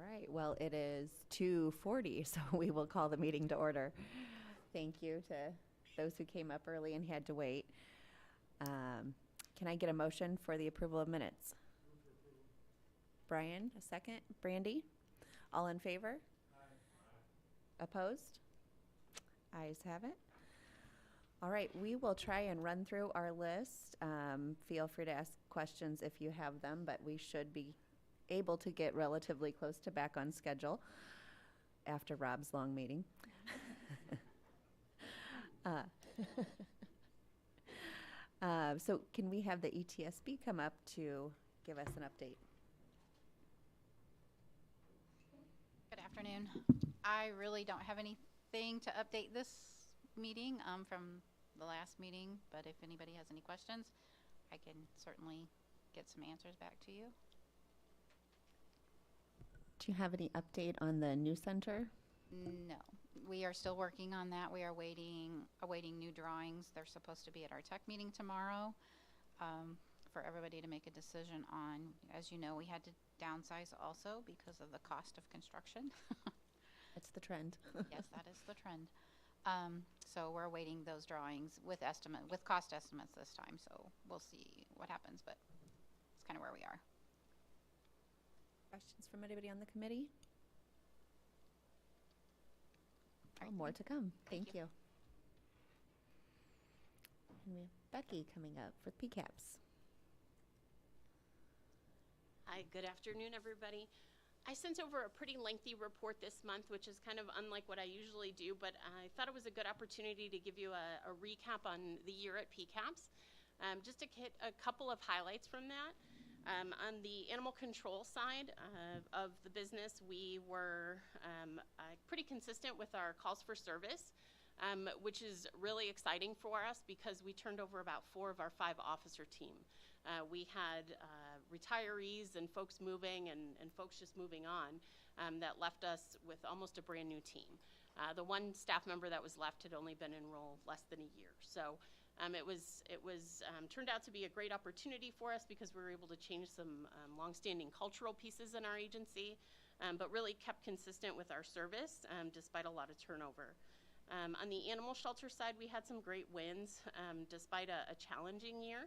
All right, well, it is 2:40, so we will call the meeting to order. Thank you to those who came up early and had to wait. Can I get a motion for the approval of minutes? Brian, a second. Brandy? All in favor? Opposed? Ayes have it. All right, we will try and run through our list. Feel free to ask questions if you have them, but we should be able to get relatively close to back on schedule after Rob's long meeting. So can we have the ETSB come up to give us an update? Good afternoon. I really don't have anything to update this meeting from the last meeting, but if anybody has any questions, I can certainly get some answers back to you. Do you have any update on the new center? No, we are still working on that. We are awaiting new drawings. They're supposed to be at our tech meeting tomorrow for everybody to make a decision on. As you know, we had to downsize also because of the cost of construction. That's the trend. Yes, that is the trend. So we're awaiting those drawings with cost estimates this time. So we'll see what happens, but it's kind of where we are. Questions from anybody on the committee? Oh, more to come. Thank you. And we have Becky coming up for PCAPS. Hi, good afternoon, everybody. I sent over a pretty lengthy report this month, which is kind of unlike what I usually do, but I thought it was a good opportunity to give you a recap on the year at PCAPS. Just to hit a couple of highlights from that. On the animal control side of the business, we were pretty consistent with our calls for service, which is really exciting for us because we turned over about 4 of our 5 officer team. We had retirees and folks moving and folks just moving on that left us with almost a brand new team. The one staff member that was left had only been enrolled less than a year. So it was turned out to be a great opportunity for us because we were able to change some longstanding cultural pieces in our agency, but really kept consistent with our service despite a lot of turnover. On the animal shelter side, we had some great wins despite a challenging year.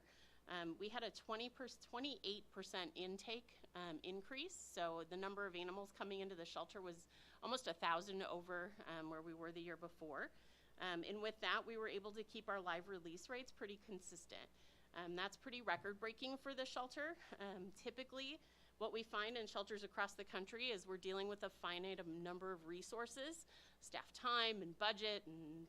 We had a 28% intake increase, so the number of animals coming into the shelter was almost 1,000 over where we were the year before. And with that, we were able to keep our live release rates pretty consistent. That's pretty record-breaking for the shelter. Typically, what we find in shelters across the country is we're dealing with a finite number of resources, staff time and budget and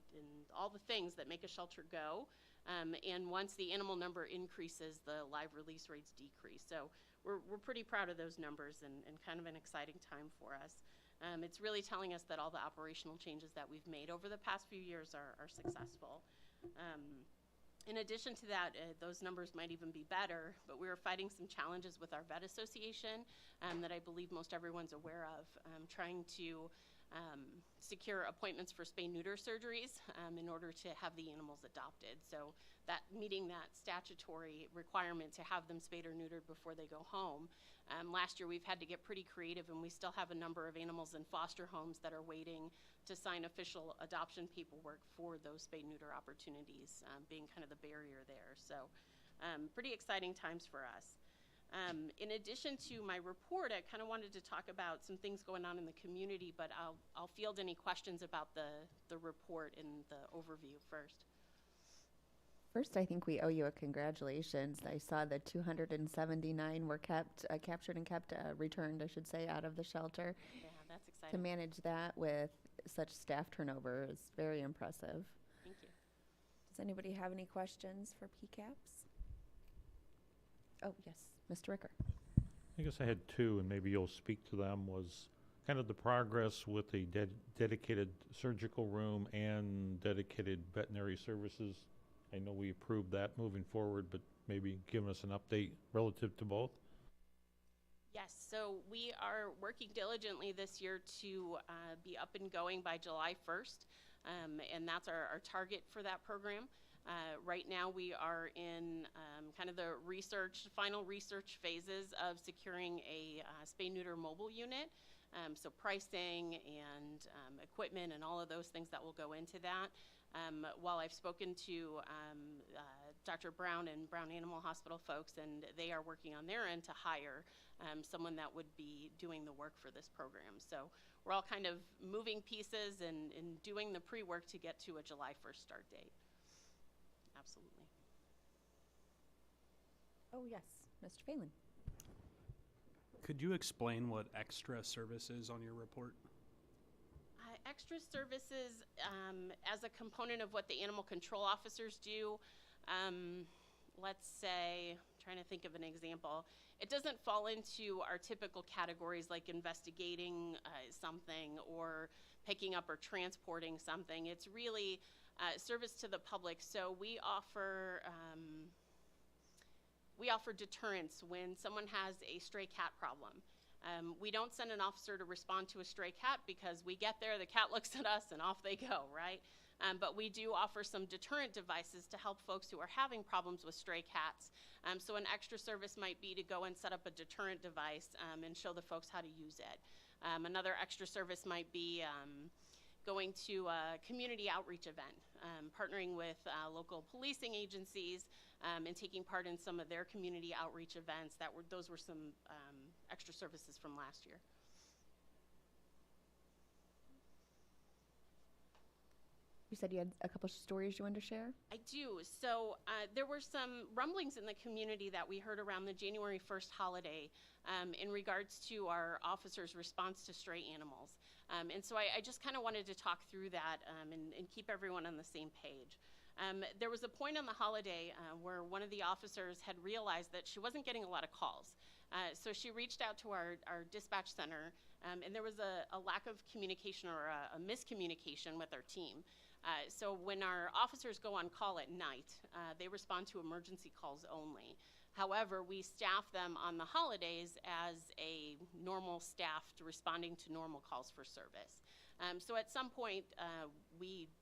all the things that make a shelter go. And once the animal number increases, the live release rates decrease. So we're pretty proud of those numbers and kind of an exciting time for us. It's really telling us that all the operational changes that we've made over the past few years are successful. In addition to that, those numbers might even be better, but we were fighting some challenges with our vet association that I believe most everyone's aware of, trying to secure appointments for spay-neuter surgeries in order to have the animals adopted. So that meeting that statutory requirement to have them spayed or neutered before they go home. Last year we've had to get pretty creative, and we still have a number of animals in foster homes that are waiting to sign official adoption paperwork for those spay-neuter opportunities, being kind of the barrier there. So pretty exciting times for us. In addition to my report, I kind of wanted to talk about some things going on in the community, but I'll field any questions about the report and the overview first. First, I think we owe you a congratulations. I saw that 279 were captured and kept, returned, I should say, out of the shelter. Yeah, that's exciting. To manage that with such staff turnover is very impressive. Thank you. Does anybody have any questions for PCAPS? Oh, yes, Mr. Ricker. I guess I had 2, and maybe you'll speak to them, was kind of the progress with the dedicated surgical room and dedicated veterinary services. I know we approved that moving forward, but maybe give us an update relative to both. Yes, so we are working diligently this year to be up and going by July 1st, and that's our target for that program. Right now we are in kind of the final research phases of securing a spay-neuter mobile unit. So pricing and equipment and all of those things that will go into that. While I've spoken to Dr. Brown and Brown Animal Hospital folks, and they are working on their end to hire someone that would be doing the work for this program. So we're all kind of moving pieces and doing the pre-work to get to a July 1st start date. Absolutely. Oh, yes, Mr. Phelan. Could you explain what extra service is on your report? Extra services as a component of what the animal control officers do. Let's say, I'm trying to think of an example. It doesn't fall into our typical categories like investigating something or picking up or transporting something. It's really service to the public. So we offer deterrence when someone has a stray cat problem. We don't send an officer to respond to a stray cat because we get there, the cat looks at us, and off they go, right? But we do offer some deterrent devices to help folks who are having problems with stray cats. So an extra service might be to go and set up a deterrent device and show the folks how to use it. Another extra service might be going to a community outreach event, partnering with local policing agencies and taking part in some of their community outreach events. Those were some extra services from last year. You said you had a couple stories you wanted to share? I do. So there were some rumblings in the community that we heard around the January 1st holiday in regards to our officers' response to stray animals. And so I just kind of wanted to talk through that and keep everyone on the same page. There was a point on the holiday where one of the officers had realized that she wasn't getting a lot of calls. So she reached out to our dispatch center, and there was a lack of communication or a miscommunication with our team. So when our officers go on call at night, they respond to emergency calls only. However, we staff them on the holidays as a normal staff responding to normal calls for service. So at some point,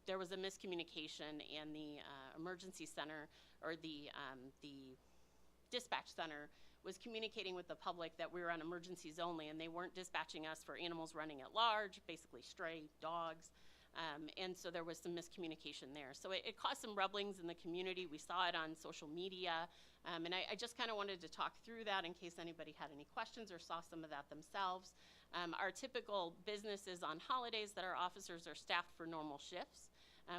there was a miscommunication, and the emergency center or the dispatch center was communicating with the public that we were on emergencies only, and they weren't dispatching us for animals running at large, basically stray dogs. And so there was some miscommunication there. So it caused some rumblings in the community. We saw it on social media. And I just kind of wanted to talk through that in case anybody had any questions or saw some of that themselves. Our typical business is on holidays that our officers are staffed for normal shifts.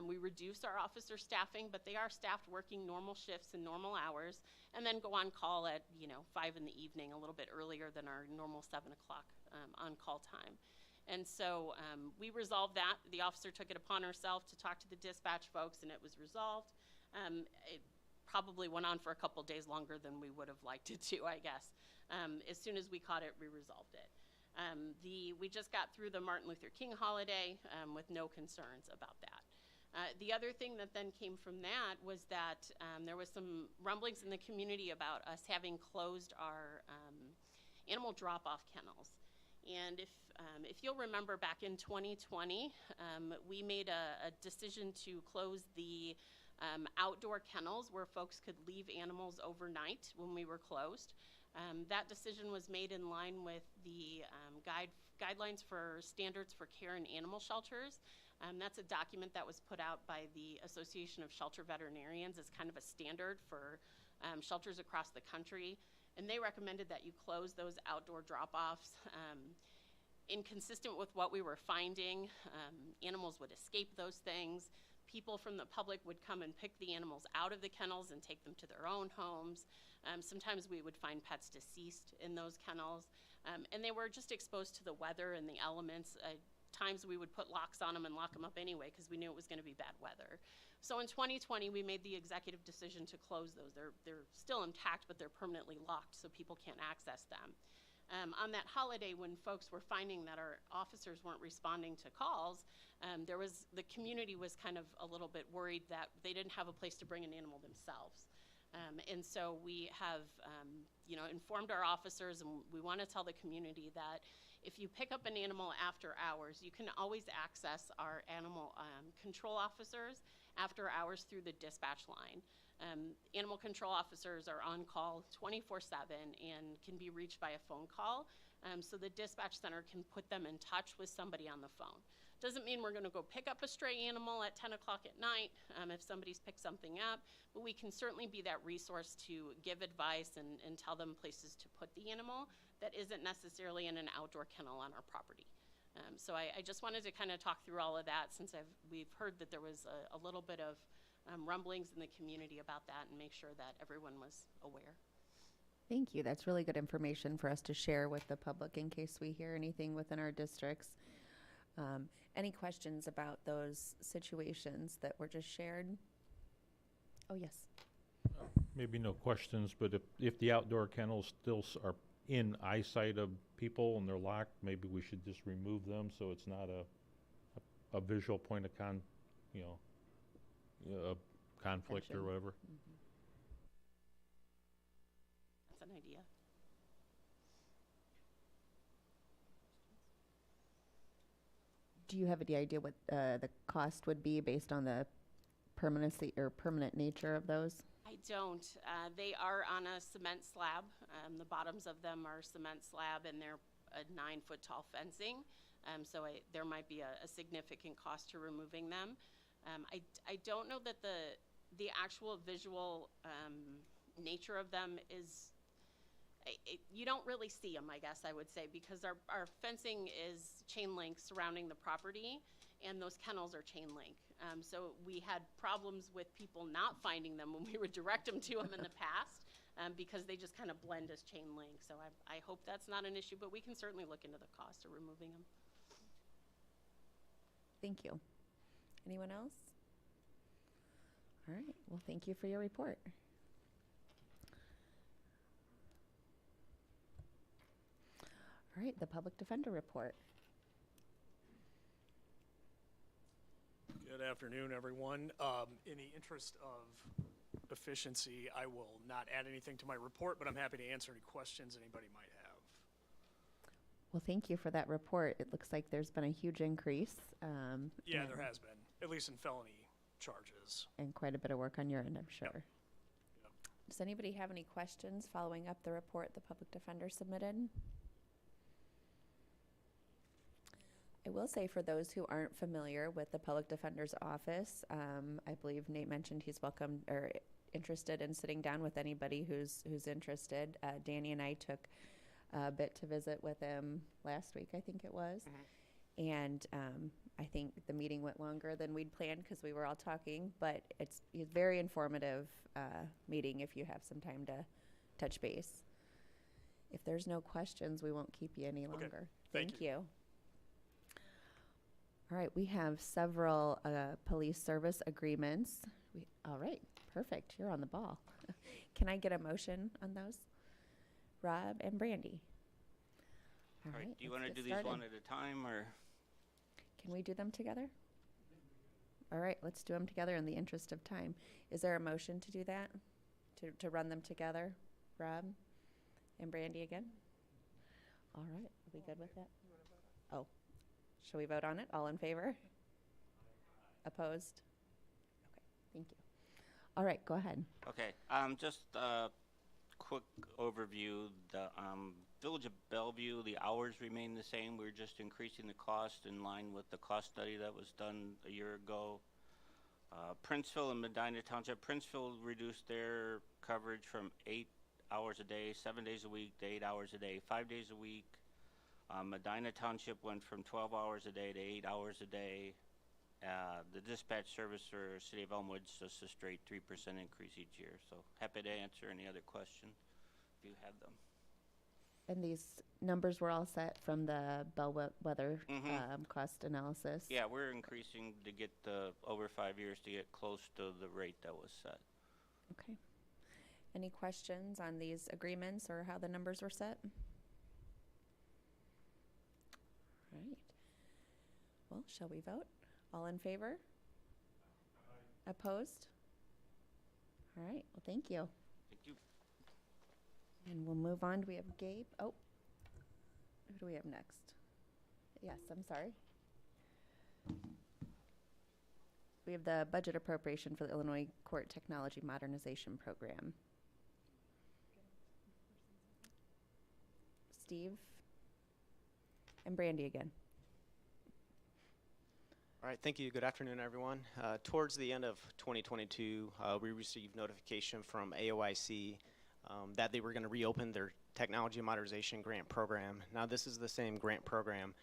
We reduce our officer staffing, but they are staffed working normal shifts and normal hours, and then go on call at 5 in the evening, a little bit earlier than our normal 7 o'clock on-call time. And so we resolved that. The officer took it upon herself to talk to the dispatch folks, and it was resolved. It probably went on for a couple days longer than we would have liked it to, I guess. As soon as we caught it, we resolved it. We just got through the Martin Luther King holiday with no concerns about that. The other thing that then came from that was that there was some rumblings in the community about us having closed our animal drop-off kennels. And if you'll remember back in 2020, we made a decision to close the outdoor kennels where folks could leave animals overnight when we were closed. That decision was made in line with the guidelines for standards for care in animal shelters. That's a document that was put out by the Association of Shelter Veterinarians as kind of a standard for shelters across the country. And they recommended that you close those outdoor drop-offs. Inconsistent with what we were finding, animals would escape those things. People from the public would come and pick the animals out of the kennels and take them to their own homes. Sometimes we would find pets deceased in those kennels. And they were just exposed to the weather and the elements. Times we would put locks on them and lock them up anyway because we knew it was going to be bad weather. So in 2020, we made the executive decision to close those. They're still intact, but they're permanently locked so people can't access them. On that holiday, when folks were finding that our officers weren't responding to calls, the community was kind of a little bit worried that they didn't have a place to bring an animal themselves. And so we have, informed our officers, and we want to tell the community that if you pick up an animal after hours, you can always access our animal control officers after hours through the dispatch line. Animal control officers are on call 24/7 and can be reached by a phone call so the dispatch center can put them in touch with somebody on the phone. Doesn't mean we're gonna go pick up a stray animal at 10 o'clock at night if somebody's picked something up, but we can certainly be that resource to give advice and tell them places to put the animal that isn't necessarily in an outdoor kennel on our property. So I just wanted to kind of talk through all of that since we've heard that there was a little bit of rumblings in the community about that, and make sure that everyone was aware. Thank you. That's really good information for us to share with the public in case we hear anything within our districts. Any questions about those situations that were just shared? Oh, yes. Maybe no questions, but if the outdoor kennels still are in eyesight of people and they're locked, maybe we should just remove them so it's not a visual point of conflict or Tension. whatever. That's an idea. Do you have any idea what the cost would be based on the permanency or permanent nature of those? I don't. They are on a cement slab. The bottoms of them are cement slab, and they're a 9-foot tall fencing. So there might be a significant cost to removing them. I don't know that the actual visual nature of them is. You don't really see them, I guess I would say, because our fencing is chain link surrounding the property, and those kennels are chain link. So we had problems with people not finding them when we would direct them to them in the past, because they just kind of blend as chain link. So I hope that's not an issue, but we can certainly look into the cost of removing them. Thank you. Anyone else? All right. Well, thank you for your report. All right, the public defender report. Good afternoon, everyone. In the interest of efficiency, I will not add anything to my report, but I'm happy to answer any questions anybody might have. Well, thank you for that report. It looks like there's been a huge increase. Yeah, and- there has been, at least in felony charges. And quite a bit of work on your end, I'm sure. Yep. Does anybody have any questions following up the report the public defender submitted? I will say for those who aren't familiar with the public defender's office, I believe Nate mentioned he's welcome or interested in sitting down with anybody who's interested. Danny and I took a bit to visit with him last week, I think it was. And I think the meeting went longer than we'd planned because we were all talking, but it's a very informative meeting if you have some time to touch base. If there's no questions, we won't keep you any longer. Thank you. All right, we have several police service agreements. All right, perfect. You're on the ball. Can I get a motion on those? Rob and Brandy. All right, do you let's want to get do these started. one at a time, or? Can we do them together? All right, let's do them together in the interest of time. Is there a motion to do that? To run them together? Rob and Brandy again? All right, are we good with that? Oh, shall we vote on it? All in favor? Opposed? Okay, thank you. All right, go ahead. Okay, just a quick overview. The Village of Bellevue, the hours remain the same. We're just increasing the cost in line with the cost study that was done a year ago. Princeville and Medina Township. Princeville reduced their coverage from 8 hours a day, 7 days a week, to 8 hours a day, 5 days a week. Medina Township went from 12 hours a day to 8 hours a day. The dispatch service for City of Elmwood's just a straight 3% increase each year. So happy to answer any other question if you have them. And these numbers were all set from the bellwether cost analysis? Yeah, we're increasing to get over 5 years to get close to the rate that was set. Okay. Any questions on these agreements or how the numbers were set? All right. Well, shall we vote? All in favor? Opposed? All right. Well, thank you. Thank you. And we'll move on. Do we have Gabe? Oh, who do we have next? Yes, I'm sorry. We have the budget appropriation for the Illinois Court Technology Modernization Program. Steve, And Brandy again. All right, thank you. Good afternoon, everyone. Towards the end of 2022, we received notification from AOIC that they were going to reopen their Technology Modernization Grant Program. Now, this is the same grant program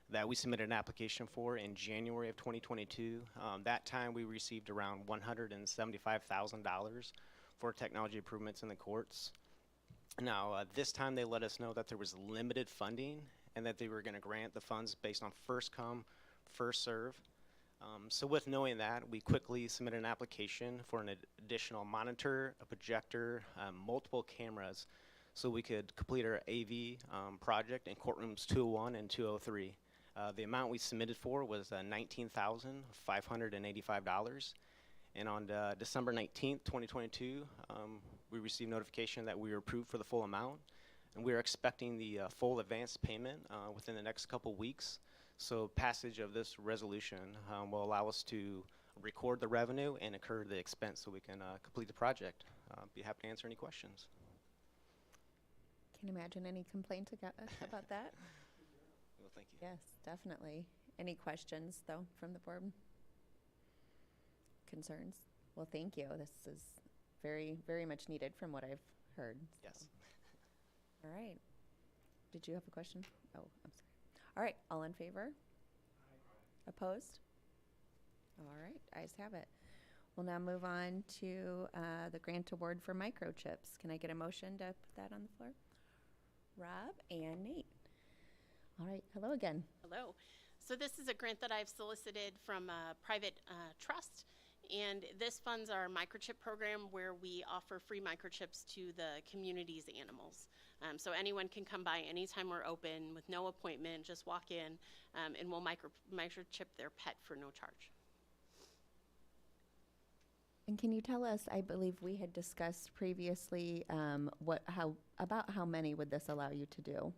that we submitted an application for in January of 2022. That time, we received around $175,000 for technology improvements in the courts. Now, this time they let us know that there was limited funding and that they were going to grant the funds based on first come, first serve. So with knowing that, we quickly submitted an application for an additional monitor, a projector, multiple cameras, so we could complete our AV project in courtrooms 201 and 203. The amount we submitted for was $19,585. And on December 19th, 2022, we received notification that we were approved for the full amount. And we are expecting the full advance payment within the next couple weeks. So passage of this resolution will allow us to record the revenue and incur the expense so we can complete the project. Be happy to answer any questions. Can you imagine any complaints about that? Well, thank you. Yes, definitely. Any questions, though, from the board? Concerns? Well, thank you. This is very, very much needed from what I've heard. Yes. All right. Did you have a question? Oh, I'm sorry. All right, all in favor? Opposed? All right, ayes have it. We'll now move on to the grant award for microchips. Can I get a motion to put that on the floor? Rob and Nate. All right, hello again. Hello. So this is a grant that I've solicited from a private trust, and this funds our microchip program where we offer free microchips to the community's animals. So anyone can come by anytime we're open with no appointment, just walk in, and we'll microchip their pet for no charge. And can you tell us, I believe we had discussed previously, how many would this allow you to do?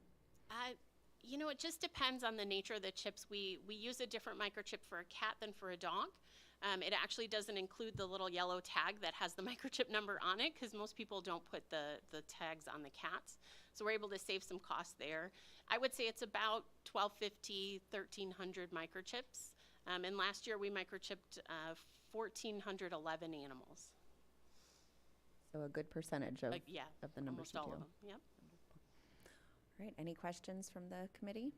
You know, it just depends on the nature of the chips. We use a different microchip for a cat than for a dog. It actually doesn't include the little yellow tag that has the microchip number on it because most people don't put the tags on the cats. So we're able to save some costs there. I would say it's about 1,250, 1,300 microchips. And last year we microchipped 1,411 animals. So a good percentage of, Yeah, of the numbers almost you all do. of them. Yep. All right, any questions from the committee?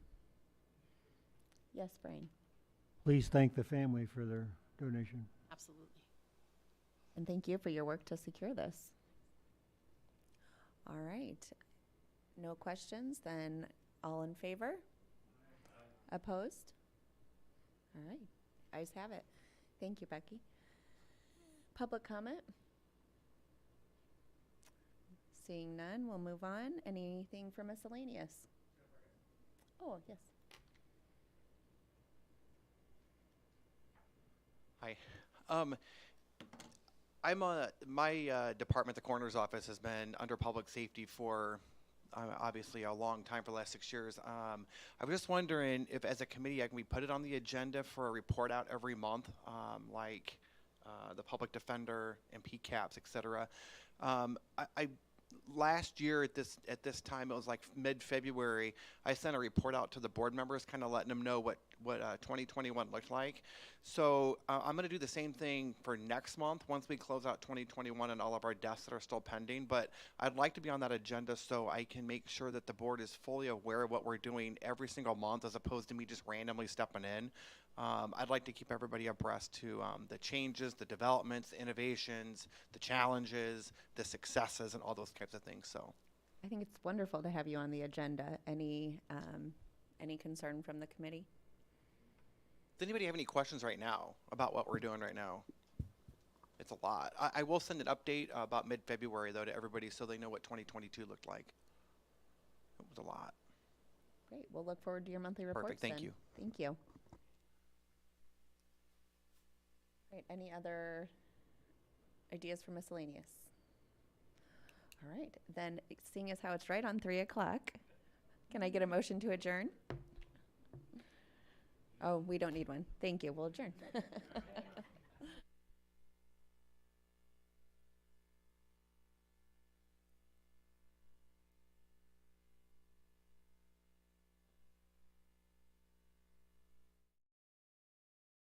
Yes, Brian. Please thank the family for their donation. Absolutely. And thank you for your work to secure this. All right. No questions, then all in favor? Aye. Opposed? All right. Ayes have it. Thank you, Becky. Public comment? Seeing none, we'll move on. Anything for miscellaneous? Oh, yes. Hi. My department, the coroner's office, has been under public safety for obviously a long time, for the last 6 years. I was just wondering if, as a committee, can we put it on the agenda for a report out every month, like the public defender and PCAPs, et cetera. Last year at this time, it was like mid-February, I sent a report out to the board members, kind of letting them know what 2021 looked like. So I'm going to do the same thing for next month once we close out 2021 and all of our deaths that are still pending. But I'd like to be on that agenda so I can make sure that the board is fully aware of what we're doing every single month, as opposed to me just randomly stepping in. I'd like to keep everybody abreast to the changes, the developments, the innovations, the challenges, the successes, and all those types of things. So I think it's wonderful to have you on the agenda. Any concern from the committee? does anybody have any questions right now about what we're doing right now? It's a lot. I will send an update about mid-February, though, to everybody so they know what 2022 looked like. It was a lot. Great. We'll look forward to your monthly reports. Perfect. Thank then. you. Thank you. Right. Any other ideas for miscellaneous? All right. Then, seeing as how it's right on 3 o'clock, can I get a motion to adjourn? Oh, we don't need one. Thank you. We'll adjourn.